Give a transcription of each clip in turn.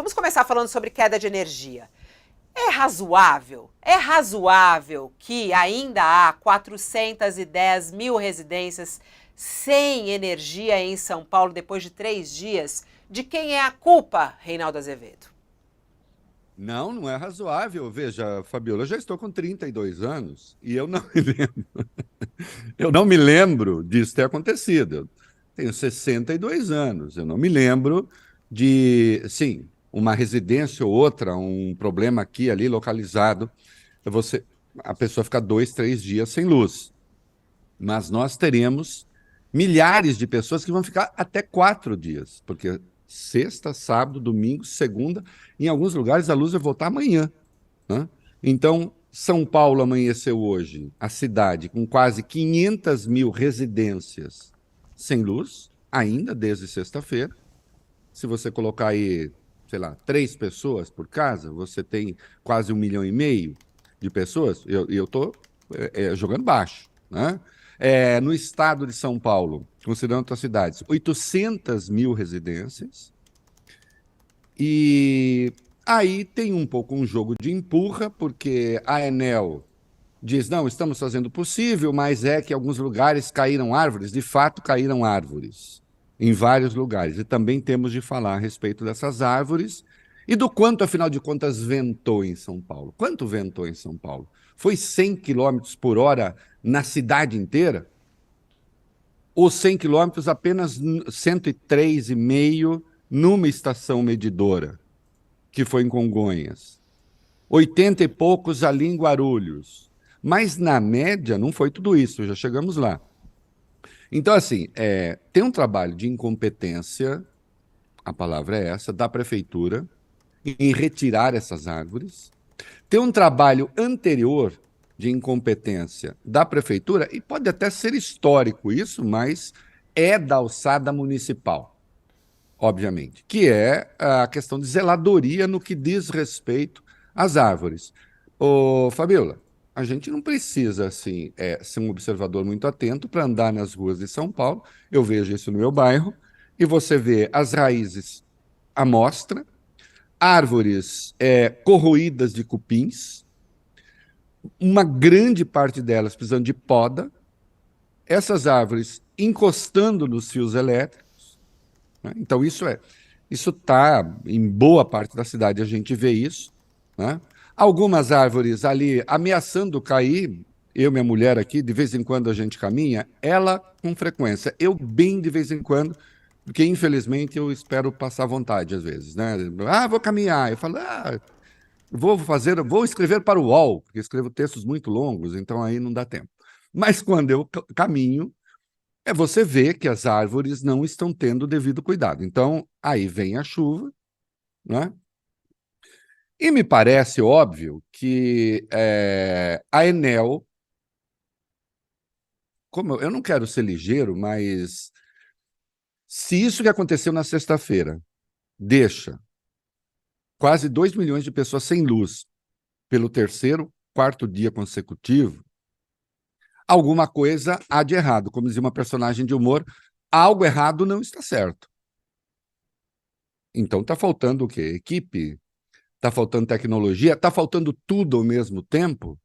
vamos começar falando sobre queda de energia. É razoável? É razoável que ainda há 410 mil residências sem energia em São Paulo depois de 3 dias? De quem é a culpa, Reinaldo Azevedo? Não, não é razoável. Veja, Fabiola, eu já estou com 32 anos e eu não me lembro. Eu não me lembro disso ter acontecido. Eu tenho 62 anos. Eu não me lembro de, sim, uma residência ou outra, um problema aqui e ali localizado. Você, a pessoa fica 2, 3 dias sem luz. Mas nós teremos milhares de pessoas que vão ficar até 4 dias, porque sexta, sábado, domingo, segunda, em alguns lugares a luz vai voltar amanhã, né? Então, São Paulo amanheceu hoje, a cidade, com quase 500 mil residências sem luz, ainda desde sexta-feira. Se você colocar aí, sei lá, 3 pessoas por casa, você tem quase 1,5 milhão de pessoas. Eu estou jogando baixo, né? No estado de São Paulo, considerando outras cidades, 800 mil residências. E aí tem um pouco um jogo de empurra, porque a Enel diz, não, estamos fazendo o possível, mas é que em alguns lugares caíram árvores, de fato caíram árvores, em vários lugares. E também temos de falar a respeito dessas árvores e do quanto, afinal de contas, ventou em São Paulo. Quanto ventou em São Paulo? Foi 100 quilômetros por hora na cidade inteira? Ou 100 quilômetros apenas 103,5 numa estação medidora, que foi em Congonhas? 80 e poucos ali em Guarulhos. Mas, na média, não foi tudo isso, já chegamos lá. Então, assim, tem um trabalho de incompetência, a palavra é essa, da prefeitura, em retirar essas árvores. Tem um trabalho anterior de incompetência da prefeitura, e pode até ser histórico isso, mas é da alçada municipal, obviamente, que é a questão de zeladoria no que diz respeito às árvores. Ô, Fabiola, a gente não precisa assim, ser um observador muito atento para andar nas ruas de São Paulo. Eu vejo isso no meu bairro, e você vê as raízes à mostra, árvores corroídas de cupins, uma grande parte delas precisando de poda, essas árvores encostando nos fios elétricos, né? Então, isso está em boa parte da cidade, a gente vê isso, né? Algumas árvores ali ameaçando cair. Eu, minha mulher aqui, de vez em quando a gente caminha, ela com frequência, eu bem de vez em quando, porque infelizmente eu espero passar vontade às vezes, né? Ah, vou caminhar. Eu falo, vou escrever para o UOL, porque escrevo textos muito longos, então aí não dá tempo. Mas quando eu caminho, você vê que as árvores não estão tendo o devido cuidado. Então, aí vem a chuva, né? E me parece óbvio que a Enel, como eu não quero ser ligeiro, mas se isso que aconteceu na sexta-feira deixa quase 2 milhões de pessoas sem luz pelo terceiro, quarto dia consecutivo, alguma coisa há de errado. Como dizia uma personagem de humor, algo errado não está certo. Então está faltando o quê? Equipe? Está faltando tecnologia? Está faltando tudo ao mesmo tempo?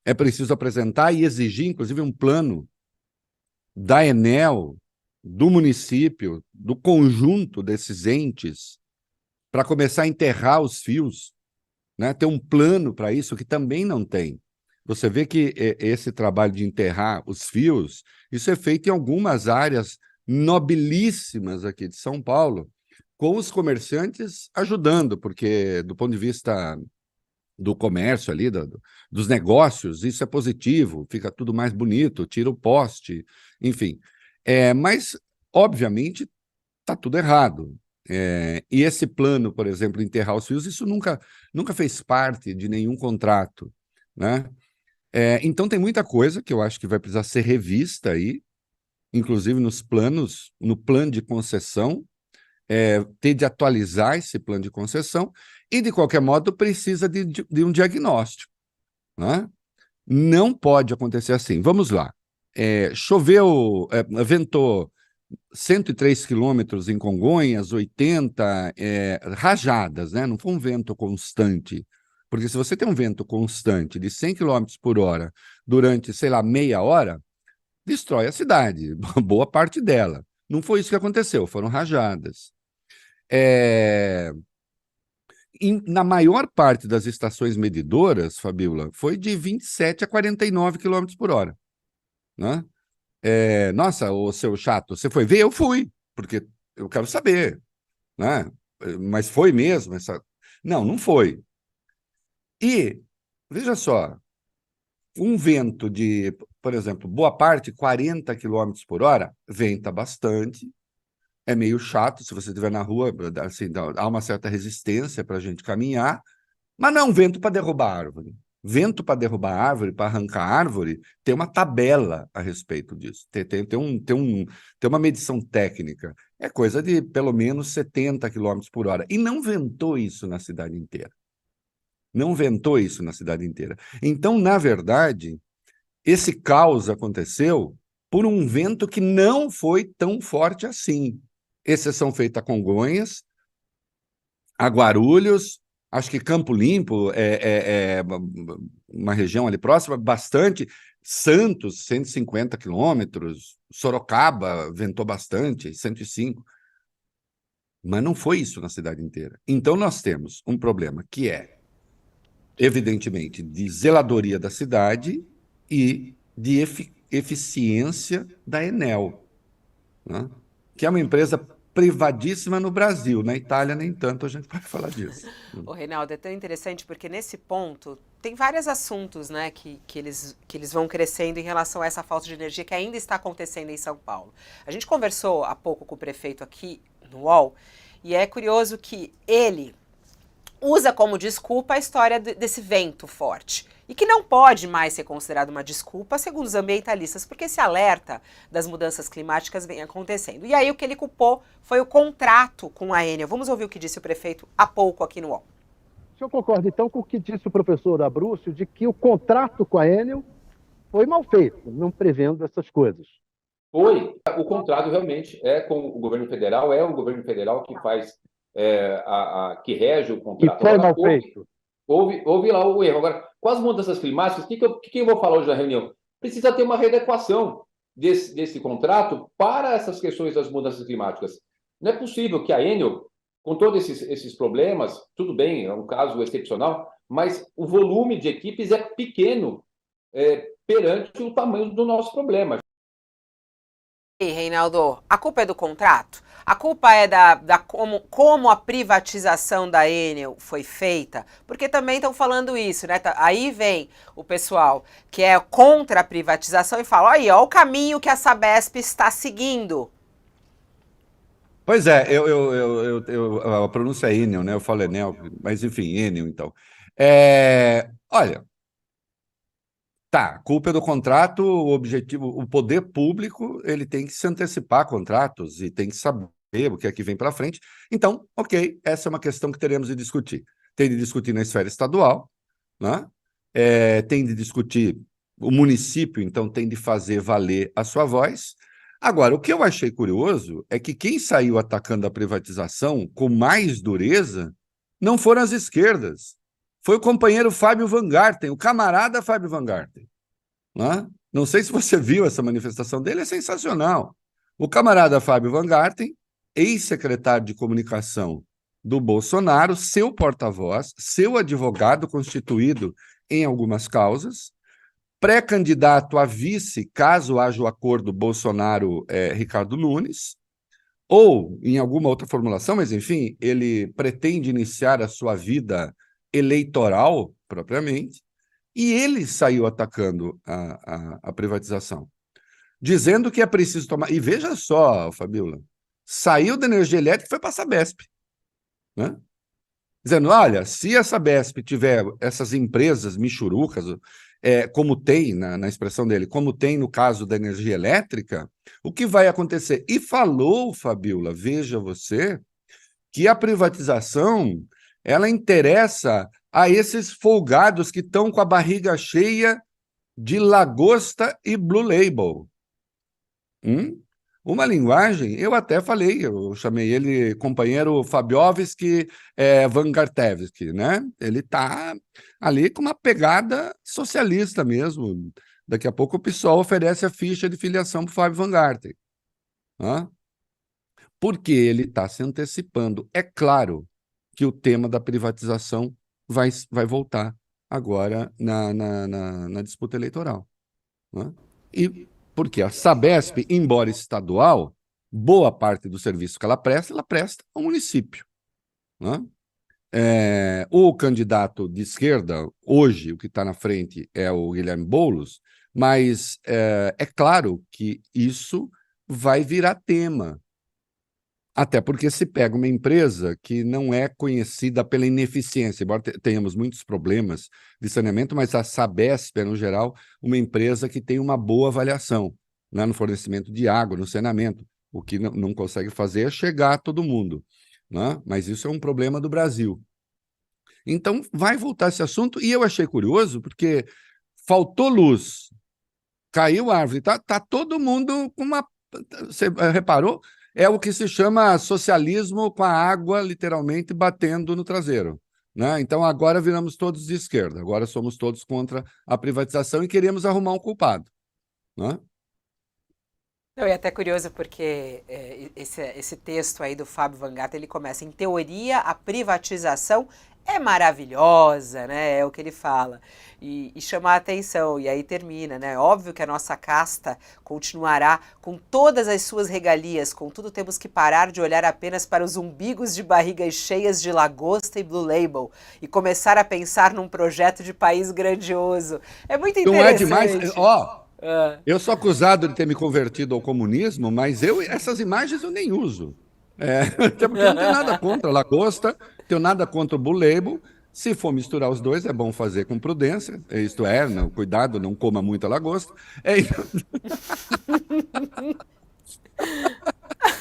É preciso apresentar e exigir, inclusive, um plano da Enel, do município, do conjunto desses entes, para começar a enterrar os fios, né? Ter um plano para isso, que também não tem. Você vê que esse trabalho de enterrar os fios, isso é feito em algumas áreas nobilíssimas aqui de São Paulo, com os comerciantes ajudando, porque do ponto de vista do comércio ali, dos negócios, isso é positivo, fica tudo mais bonito, tira o poste, enfim. Mas, obviamente, está tudo errado. E esse plano, por exemplo, enterrar os fios, isso nunca fez parte de nenhum contrato, né? Então tem muita coisa que eu acho que vai precisar ser revista aí, inclusive nos planos, no plano de concessão, ter de atualizar esse plano de concessão, e, de qualquer modo, precisa de um diagnóstico, né? Não pode acontecer assim. Vamos lá. Choveu, ventou 103 quilômetros em Congonhas, 80 rajadas, né? Não foi um vento constante. Porque se você tem um vento constante de 100 quilômetros por hora durante, sei lá, meia hora, destrói a cidade, boa parte dela. Não foi isso que aconteceu, foram rajadas. Na maior parte das estações medidoras, Fabíola, foi de 27 a 49 quilômetros por hora. Né? Nossa, ô seu chato, você foi ver? Eu fui, porque eu quero saber. Né? Mas foi mesmo? Não, não foi. E, veja só, um vento de, por exemplo, boa parte, 40 quilômetros por hora, venta bastante, é meio chato, se você estiver na rua, assim, há uma certa resistência para a gente caminhar, mas não é um vento para derrubar árvore. Vento para derrubar árvore, para arrancar árvore, tem uma tabela a respeito disso. Tem uma medição técnica. É coisa de pelo menos 70 quilômetros por hora. E não ventou isso na cidade inteira. Não ventou isso na cidade inteira. Então, na verdade, esse caos aconteceu por um vento que não foi tão forte assim. Exceção feita a Congonhas, a Guarulhos, acho que Campo Limpo é uma região ali próxima, bastante. Santos, 150 quilômetros. Sorocaba ventou bastante, 105. Mas não foi isso na cidade inteira. Então nós temos um problema que é, evidentemente, de zeladoria da cidade e de eficiência da Enel, né? Que é uma empresa privadíssima no Brasil. Na Itália, nem tanto, a gente pode falar disso. O Reinaldo, é tão interessante porque nesse ponto tem vários assuntos, né, que eles vão crescendo em relação a essa falta de energia que ainda está acontecendo em São Paulo. A gente conversou há pouco com o prefeito aqui no UOL e é curioso que ele usa como desculpa a história desse vento forte. E que não pode mais ser considerado uma desculpa, segundo os ambientalistas, porque esse alerta das mudanças climáticas vem acontecendo. E aí o que ele culpou foi o contrato com a Enel. Vamos ouvir o que disse o prefeito há pouco aqui no UOL. O senhor concorda, então, com o que disse o professor Abrúcio, de que o contrato com a Enel foi mal feito, não prevendo essas coisas? Foi. O contrato realmente é com o governo federal, é o governo federal que faz, que rege o contrato. E foi mal feito. Houve lá o erro. Agora, com as mudanças climáticas, o que eu vou falar hoje na reunião? Precisa ter uma readequação desse contrato para essas questões das mudanças climáticas. Não é possível que a Enel, com todos esses problemas, tudo bem, é um caso excepcional, mas o volume de equipes é pequeno perante o tamanho do nosso problema. E aí, Reinaldo, a culpa é do contrato? A culpa é como a privatização da Enel foi feita? Porque também estão falando isso, né? Aí vem o pessoal que é contra a privatização e fala, olha aí, ó, o caminho que a Sabesp está seguindo. Pois é, a pronúncia é Enel, né? Eu falo Enel, mas enfim, Enel, então. Olha, tá, a culpa é do contrato, o objetivo, o poder público, ele tem que se antecipar a contratos e tem que saber o que é que vem para frente. Então, ok, essa é uma questão que teremos de discutir. Tem de discutir na esfera estadual, né? Tem de discutir, o município, então, tem de fazer valer a sua voz. Agora, o que eu achei curioso é que quem saiu atacando a privatização com mais dureza não foram as esquerdas. Foi o companheiro Fábio Van Garten, o camarada Fábio Van Garten. Né? Não sei se você viu essa manifestação dele, é sensacional. O camarada Fábio Van Garten, ex-secretário de comunicação do Bolsonaro, seu porta-voz, seu advogado constituído em algumas causas, pré-candidato a vice, caso haja o acordo Bolsonaro-Ricardo Nunes, ou em alguma outra formulação, mas enfim, ele pretende iniciar a sua vida eleitoral, propriamente, e ele saiu atacando a privatização, dizendo que é preciso tomar... E veja só, Fabíola, saiu da energia elétrica e foi para a Sabesp, né? Dizendo, olha, se a Sabesp tiver essas empresas michurucas, como tem, na expressão dele, como tem no caso da energia elétrica, o que vai acontecer? E falou, Fabíola, veja você, que a privatização, ela interessa a esses folgados que estão com a barriga cheia de lagosta e Blue Label. Uma linguagem, eu até falei, eu chamei ele companheiro Fabiovski Vangartevski, né? Ele está ali com uma pegada socialista mesmo. Daqui a pouco o PSOL oferece a ficha de filiação para o Fábio Van Garten, né? Porque ele está se antecipando. É claro que o tema da privatização vai voltar agora na disputa eleitoral, né? E porque a Sabesp, embora estadual, boa parte do serviço que ela presta ao município, né? O candidato de esquerda, hoje, o que está na frente é o Guilherme Boulos, mas é claro que isso vai virar tema. Até porque se pega uma empresa que não é conhecida pela ineficiência, embora tenhamos muitos problemas de saneamento, mas a Sabesp é, no geral, uma empresa que tem uma boa avaliação, né, no fornecimento de água, no saneamento. O que não consegue fazer é chegar a todo mundo, né? Mas isso é um problema do Brasil. Então, vai voltar esse assunto, e eu achei curioso, porque faltou luz, caiu árvore, tá todo mundo com uma... Você reparou? É o que se chama socialismo com a água, literalmente, batendo no traseiro, né? Então, agora viramos todos de esquerda, agora somos todos contra a privatização e queremos arrumar um culpado, né? Não, e é até curioso porque esse texto aí do Fábio Van Garten, ele começa, em teoria, a privatização é maravilhosa, né? É o que ele fala. E chama a atenção, e aí termina, né? Óbvio que a nossa casta continuará com todas as suas regalias, contudo temos que parar de olhar apenas para os umbigos de barrigas cheias de lagosta e Blue Label e começar a pensar num projeto de país grandioso. É muito Não é interessante. demais? Ó, eu sou acusado de ter me convertido ao comunismo, mas essas imagens eu nem uso. Até porque eu não tenho nada contra a lagosta, tenho nada contra o Blue Label. Se for misturar os dois, é bom fazer com prudência. Isto é, não, cuidado, não coma muita lagosta.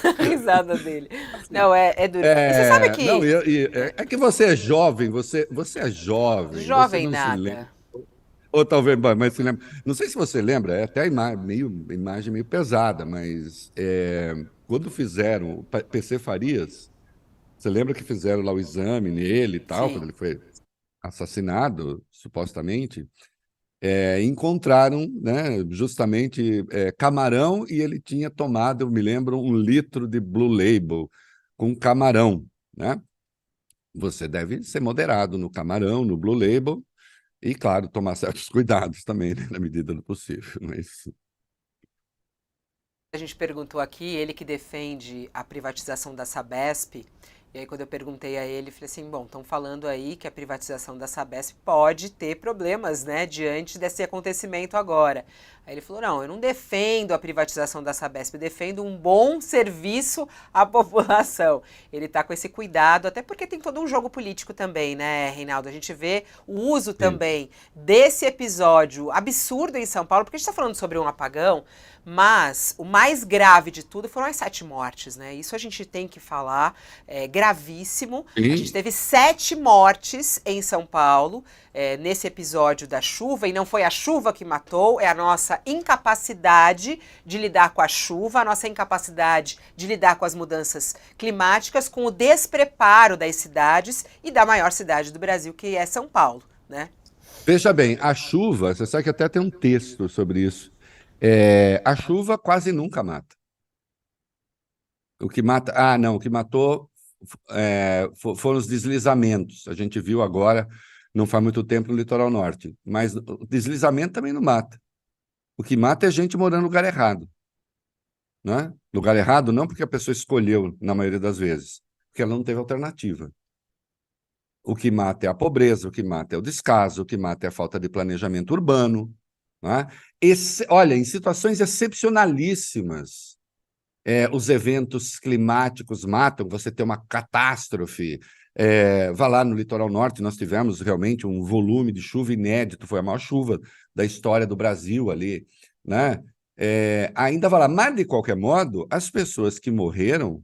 A risada dele. Não, é duro. E você sabe que... Não, é que você é jovem, você é jovem, você Jovem não se lembra. nada. Ou talvez, mas se lembra. Não sei se você lembra, é até a imagem meio pesada, mas quando fizeram o PC Farias, você lembra que fizeram lá o exame nele e tal, quando Sim. ele foi assassinado, supostamente, encontraram, né, justamente camarão, e ele tinha tomado, eu me lembro, 1 litro de Blue Label com camarão, né? Você deve ser moderado no camarão, no Blue Label, e, claro, tomar certos cuidados também, né, na medida do possível. Mas... A gente perguntou aqui, ele que defende a privatização da Sabesp, e aí quando eu perguntei a ele, falei assim, bom, estão falando aí que a privatização da Sabesp pode ter problemas, né, diante desse acontecimento agora. Aí ele falou, não, eu não defendo a privatização da Sabesp, eu defendo um bom serviço à população. Ele está com esse cuidado, até porque tem todo um jogo político também, né, Reinaldo? A gente vê o uso também desse episódio absurdo em São Paulo, porque a gente está falando sobre um apagão, mas o mais grave de tudo foram as 7 mortes, né? Isso a gente tem que falar, é gravíssimo. Sim. A gente teve 7 mortes em São Paulo nesse episódio da chuva, e não foi a chuva que matou, é a nossa incapacidade de lidar com a chuva, a nossa incapacidade de lidar com as mudanças climáticas, com o despreparo das cidades e da maior cidade do Brasil, que é São Paulo, né? Veja bem, a chuva, você sabe que até tem um texto sobre isso. A chuva quase nunca mata. O que mata... não, o que matou foram os deslizamentos. A gente viu agora, não faz muito tempo, no litoral norte. Mas o deslizamento também não mata. O que mata é gente morando no lugar errado, né? Lugar errado não porque a pessoa escolheu, na maioria das vezes, porque ela não teve alternativa. O que mata é a pobreza, o que mata é o descaso, o que mata é a falta de planejamento urbano, né? Olha, em situações excepcionalíssimas, os eventos climáticos matam, você tem uma catástrofe. Vá lá no litoral norte, nós tivemos realmente um volume de chuva inédito, foi a maior chuva da história do Brasil ali, né? Ainda vai lá, mas de qualquer modo, as pessoas que morreram,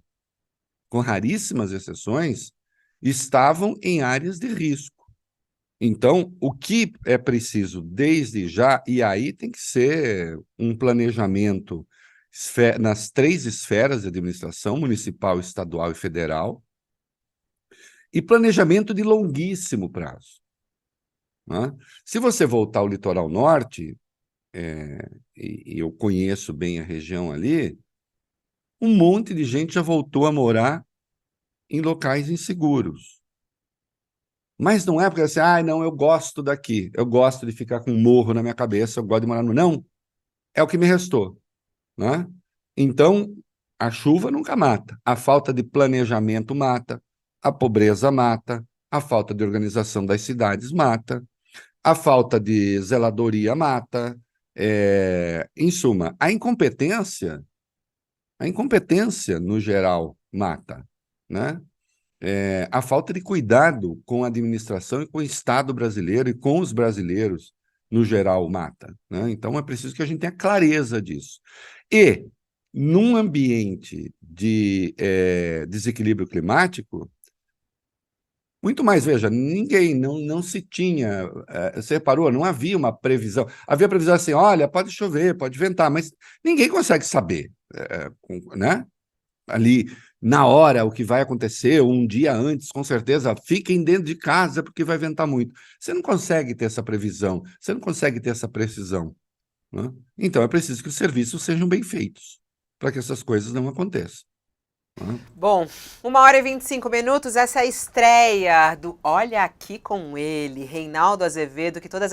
com raríssimas exceções, estavam em áreas de risco. Então, o que é preciso desde já, e aí tem que ser um planejamento nas 3 esferas de administração, municipal, estadual e federal, e planejamento de longuíssimo prazo. Né? Se você voltar ao litoral norte, e eu conheço bem a região ali, um monte de gente já voltou a morar em locais inseguros. Mas não é porque assim, não, eu gosto daqui, eu gosto de ficar com um morro na minha cabeça, eu gosto de morar no... Não, é o que me restou. Né? Então, a chuva nunca mata, a falta de planejamento mata, a pobreza mata, a falta de organização das cidades mata, a falta de zeladoria mata, em suma, a incompetência no geral mata, né? A falta de cuidado com a administração e com o Estado brasileiro e com os brasileiros no geral mata, né? Então é preciso que a gente tenha clareza disso. E num ambiente de desequilíbrio climático, muito mais, veja, ninguém, não se tinha, você reparou, não havia uma previsão. Havia previsão assim, olha, pode chover, pode ventar, mas ninguém consegue saber, né? Ali, na hora, o que vai acontecer, um dia antes, com certeza, fiquem dentro de casa porque vai ventar muito. Você não consegue ter essa previsão, você não consegue ter essa precisão. Né? Então, é preciso que os serviços sejam bem feitos para que essas coisas não aconteçam. Bom, 1h25, essa é a estreia do Olha Aqui com ele, Reinaldo Azevedo, que todas